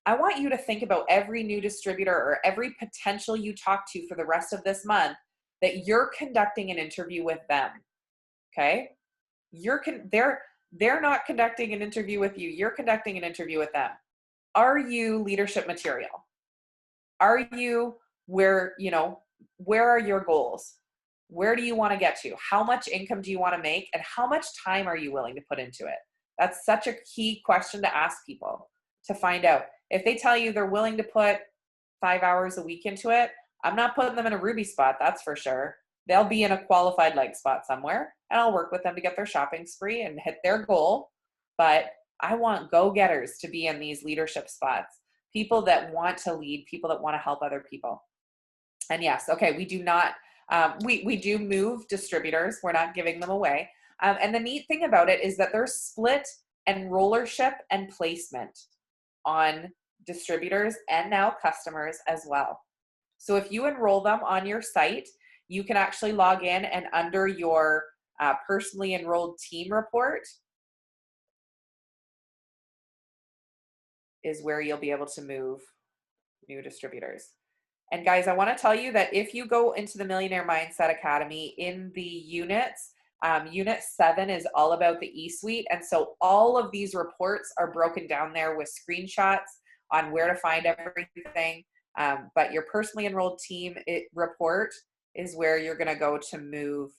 Speaker 1: I want you to think about every new distributor or every potential you talk to for the rest of this month, that you're conducting an interview with them. Okay? They're not conducting an interview with you. You're conducting an interview with them. Are you leadership material? Are you where are your goals? Where do you want to get to? How much income do you want to make? And how much time are you willing to put into it? That's such a key question to ask people to find out. If they tell you they're willing to put 5 hours a week into it, I'm not putting them in a Ruby spot, that's for sure. They'll be in a qualified leg spot somewhere, and I'll work with them to get their shopping spree and hit their goal. But I want go-getters to be in these leadership spots, people that want to lead, people that want to help other people. And yes, okay, we do not, we do move distributors. We're not giving them away. And the neat thing about it is that there's split enrollership and placement on distributors and now customers as well. So if you enroll them on your site, you can actually log in, and under your personally enrolled team report is where you'll be able to move new distributors. And guys, I want to tell you that if you go into the Millionaire Mindset Academy in the units, Unit 7 is all about the E-Suite. And so all of these reports are broken down there with screenshots on where to find everything. But your personally enrolled team report is where you're going to go to move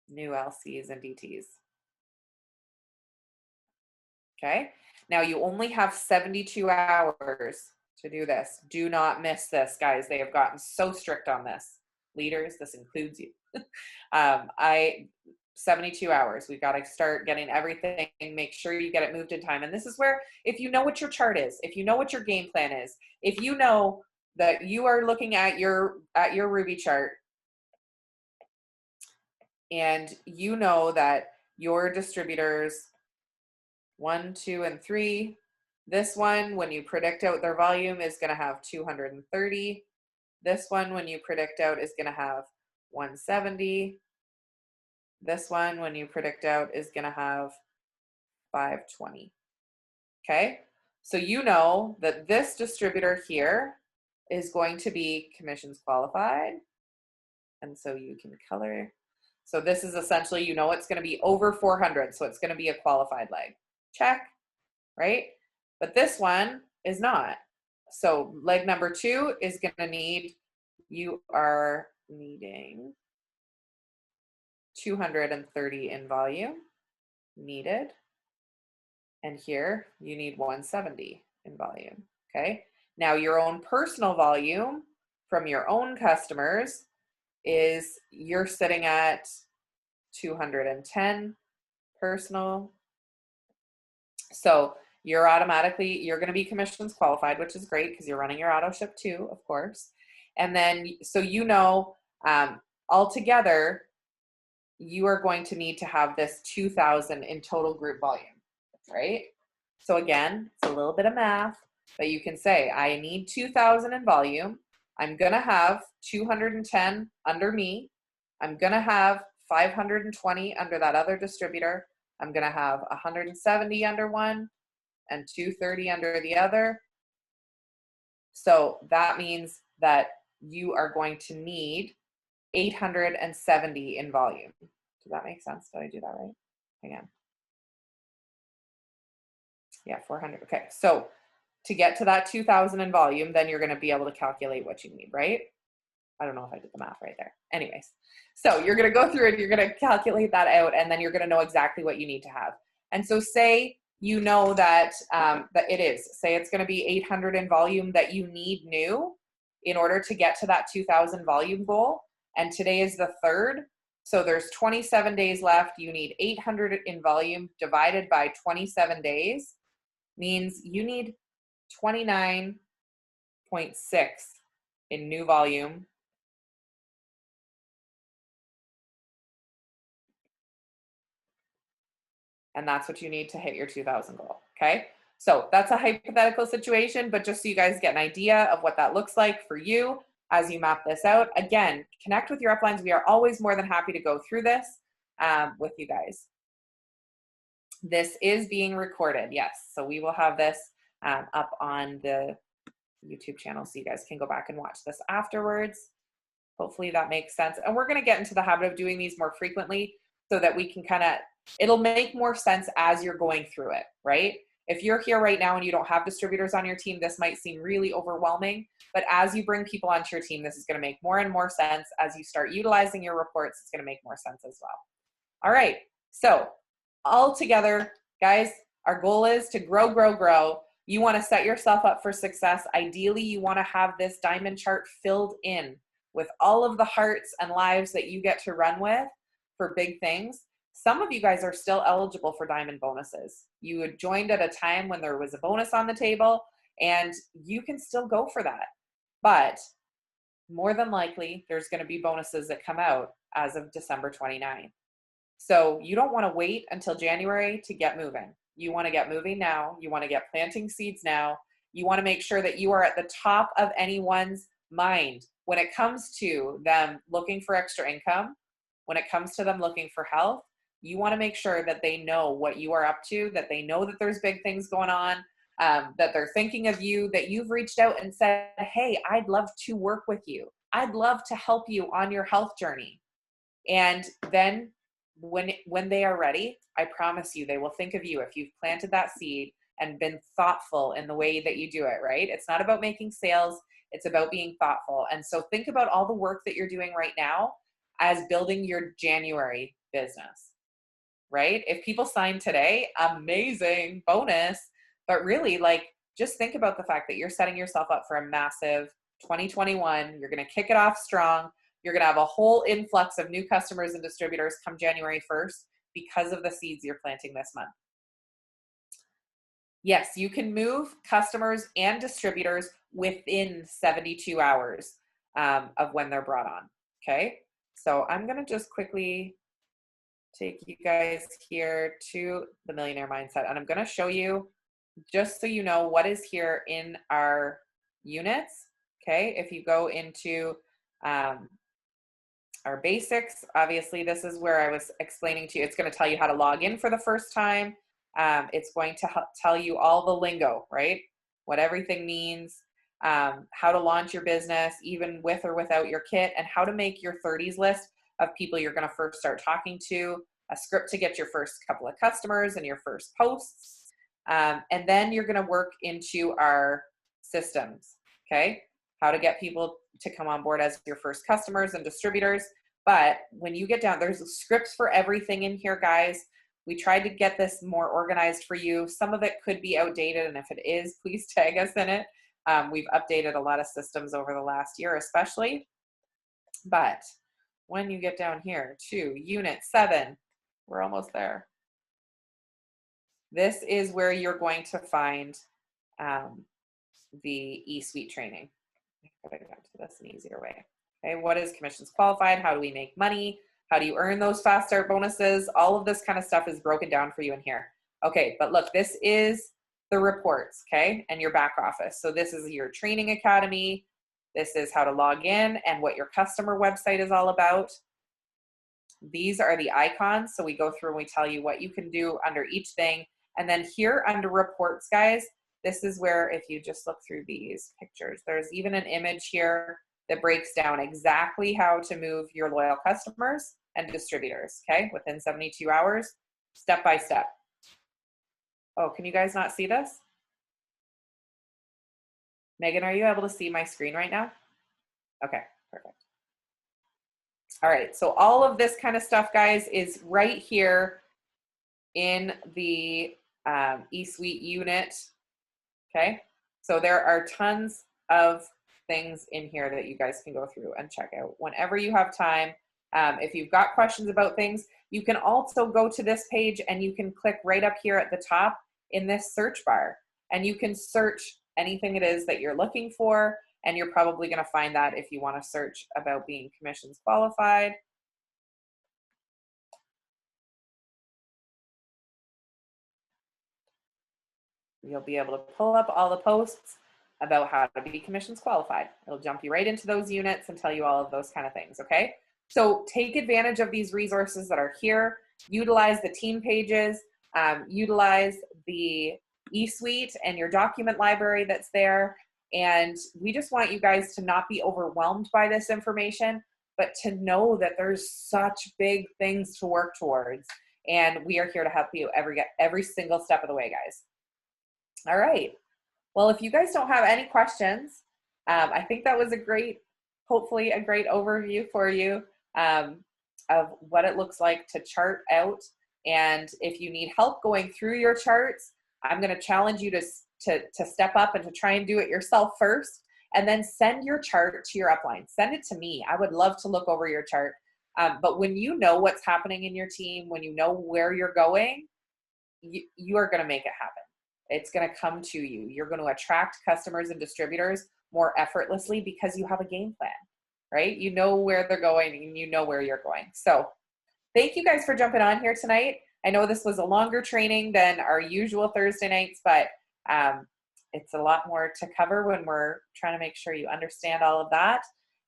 Speaker 1: new LCs and DTs. Okay. Now you only have 72 hours to do this. Do not miss this, guys. They have gotten so strict on this. Leaders, this includes you. 72 hours. We've got to start getting everything, make sure you get it moved in time. And this is where, if you know what your chart is, if you know what your game plan is, if you know that you are looking at your Ruby chart and you know that your distributors 1, 2, and 3, this one, when you predict out their volume, is going to have 230. This one, when you predict out, is going to have 170. This one, when you predict out, is going to have 520. Okay, so you know that this distributor here is going to be commissions qualified. And so you can color. So this is essentially, you know, it's going to be over 400. So it's going to be a qualified leg. Check, right? But this one is not. So leg number 2 is going to need, you are needing 230 in volume needed. And here you need 170 in volume, okay? Now your own personal volume from your own customers is, you're sitting at 210 personal. So you're going to be commissions qualified, which is great because you're running your auto ship too, of course. And then, so you know, altogether, you are going to need to have this 2,000 in total group volume, right? So again, it's a little bit of math, but you can say, I need 2,000 in volume. I'm going to have 210 under me. I'm going to have 520 under that other distributor. I'm going to have 170 under one and 230 under the other. So that means that you are going to need 870 in volume. Does that make sense? Did I do that right? Again. Yeah, 400. Okay, so to get to that 2,000 in volume, then you're going to be able to calculate what you need, right? I don't know if I did the math right there. Anyways, so you're going to go through it, you're going to calculate that out, and then you're going to know exactly what you need to have. And so say you know that, say it's going to be 800 in volume that you need new in order to get to that 2,000 volume goal. And today is the 3rd. So there's 27 days left. You need 800 in volume divided by 27 days means you need 29.6 in new volume. And that's what you need to hit your 2,000 goal, okay? So that's a hypothetical situation, but just so you guys get an idea of what that looks like for you as you map this out. Again, connect with your uplines. We are always more than happy to go through this with you guys. This is being recorded, yes. So we will have this up on the YouTube channel so you guys can go back and watch this afterwards. Hopefully that makes sense. And we're gonna get into the habit of doing these more frequently so that we can it'll make more sense as you're going through it, right? If you're here right now and you don't have distributors on your team, this might seem really overwhelming, but as you bring people onto your team, this is gonna make more and more sense. As you start utilizing your reports, it's gonna make more sense as well. All right, so all together, guys, our goal is to grow, grow, grow. You wanna set yourself up for success. Ideally, you wanna have this diamond chart filled in with all of the hearts and lives that you get to run with for big things. Some of you guys are still eligible for diamond bonuses. You had joined at a time when there was a bonus on the table, and you can still go for that. But more than likely, there's going to be bonuses that come out as of December 29th. So you don't want to wait until January to get moving. You want to get moving now. You want to get planting seeds now. You want to make sure that you are at the top of anyone's mind when it comes to them looking for extra income, when it comes to them looking for health. You want to make sure that they know what you are up to, that they know that there's big things going on, that they're thinking of you, that you've reached out and said, hey, I'd love to work with you. I'd love to help you on your health journey. And then when they are ready, I promise you, they will think of you if you've planted that seed and been thoughtful in the way that you do it, right? It's not about making sales. It's about being thoughtful. And so think about all the work that you're doing right now as building your January business. Right? If people sign today, amazing bonus. But really, just think about the fact that you're setting yourself up for a massive 2021. You're going to kick it off strong. You're going to have a whole influx of new customers and distributors come January 1st because of the seeds you're planting this month. Yes, you can move customers and distributors within 72 hours of when they're brought on. Okay, so I'm going to just quickly take you guys here to the Millionaire Mindset, and I'm going to show you, just so you know, what is here in our units. Okay, if you go into our basics, obviously this is where I was explaining to you, it's going to tell you how to log in for the first time. It's going to tell you all the lingo, right? What everything means, how to launch your business, even with or without your kit, and how to make your 30s list of people you're going to first start talking to, a script to get your first couple of customers and your first posts. And then you're going to work into our systems, okay? How to get people to come on board as your first customers and distributors. But when you get down, there's scripts for everything in here, guys. We tried to get this more organized for you. Some of it could be outdated, and if it is, please tag us in it. We've updated a lot of systems over the last year, especially. But when you get down here to Unit 7, we're almost there. This is where you're going to find the eSuite training. I could have got to this an easier way. Okay, what is commissions qualified? How do we make money? How do you earn those fast start bonuses? All of this kind of stuff is broken down for you in here. Okay, but look, this is the reports, okay, and your back office. So this is your training academy. This is how to log in and what your customer website is all about. These are the icons. So we go through and we tell you what you can do under each thing. And then here under reports, guys, this is where, if you just look through these pictures, there's even an image here that breaks down exactly how to move your loyal customers and distributors, okay, within 72 hours, step by step. Oh, can you guys not see this? Megan, are you able to see my screen right now? Okay, perfect. All right, so all of this kind of stuff, guys, is right here in the eSuite unit, okay? So there are tons of things in here that you guys can go through and check out whenever you have time. If you've got questions about things, you can also go to this page and you can click right up here at the top in this search bar, and you can search anything it is that you're looking for, and you're probably going to find that if you want to search about being commissions qualified. You'll be able to pull up all the posts about how to be commissions qualified. It'll jump you right into those units and tell you all of those kind of things, okay? So take advantage of these resources that are here. Utilize the team pages, utilize the eSuite and your document library that's there. And we just want you guys to not be overwhelmed by this information, but to know that there's such big things to work towards. And we are here to help you every single step of the way, guys. All right. Well, if you guys don't have any questions, I think that was hopefully a great overview for you of what it looks like to chart out. And if you need help going through your charts, I'm going to challenge you to step up and to try and do it yourself first, and then send your chart to your upline. Send it to me. I would love to look over your chart. But when you know what's happening in your team, when you know where you're going, you are going to make it happen. It's going to come to you. You're going to attract customers and distributors more effortlessly because you have a game plan, right? You know where they're going and you know where you're going. So thank you guys for jumping on here tonight. I know this was a longer training than our usual Thursday nights, but it's a lot more to cover when we're trying to make sure you understand all of that.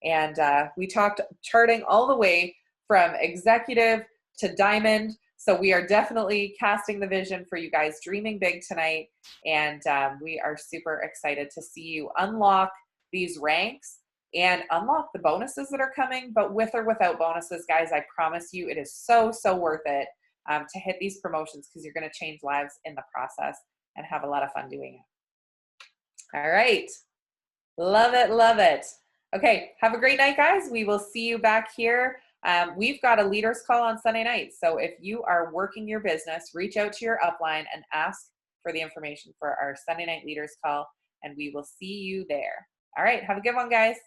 Speaker 1: And we talked charting all the way from executive to diamond. So we are definitely casting the vision for you guys, dreaming big tonight. And we are super excited to see you unlock these ranks and unlock the bonuses that are coming. But with or without bonuses, guys, I promise you it is so, so worth it to hit these promotions, because you're going to change lives in the process and have a lot of fun doing it. All right. Love it. Love it. Okay. Have a great night, guys. We will see you back here. We've got a leaders call on Sunday night. So if you are working your business, reach out to your upline and ask for the information for our Sunday night leaders call, and we will see you there. All right. Have a good one, guys.